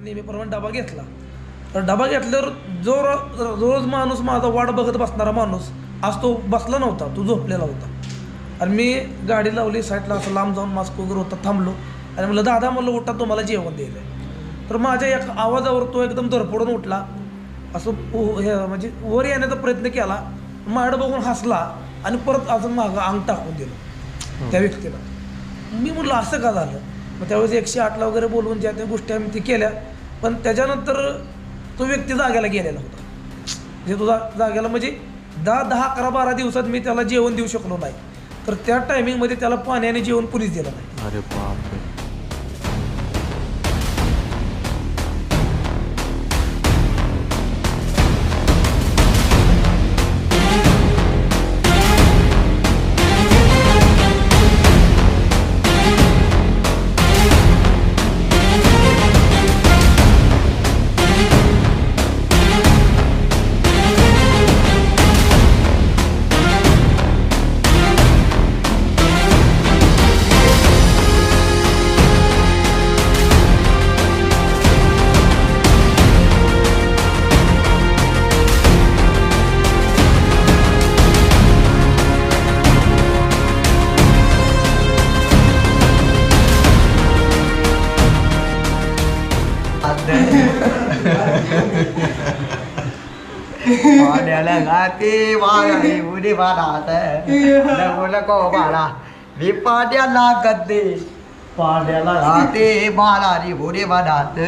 नेहमीप्रमाणे डबा घेतला. तर डबा घेतल्यावर जो रोज माणूस माझा वाट बघत बसणारा माणूस आज तो बसला नव्हता, तो झोपलेला होता. आणि मी गाडी लावली साईडला, असं लांब जाऊन मास्क वगैरे होता, थांबलो आणि म्हणलं दादा म्हणलं उठा तुम्हाला जेवण द्यायचं आहे. तर माझ्या एक आवाजावर तो एकदम धडपडून उठला, असं हे म्हणजे वर येण्याचा प्रयत्न केला, माझ्याकडे बघून हसला आणि परत असं मागं अंग टाकून दिलं त्या व्यक्तीला. मी म्हटलं असं का झालं. मग त्यावेळेस 108ला वगैरे बोलवून ज्या त्या गोष्टी आम्ही ती केल्या. पण त्याच्यानंतर तो व्यक्ती जाग्याला गेलेला होता. म्हणजे तुझा जाग्याला म्हणजे 10, 11, 12 दिवसात मी त्याला जेवण देऊ शकलो नाही. तर त्या टायमिंगमध्ये त्याला पाण्याने जेवण कुणीच दिलं नाही. अरे बापरे. पाण्याला घाते वाळी उडी बाळात नको बाळा मी पाण्याला गद्दे पाण्याला घाते बाळा उडी बाळात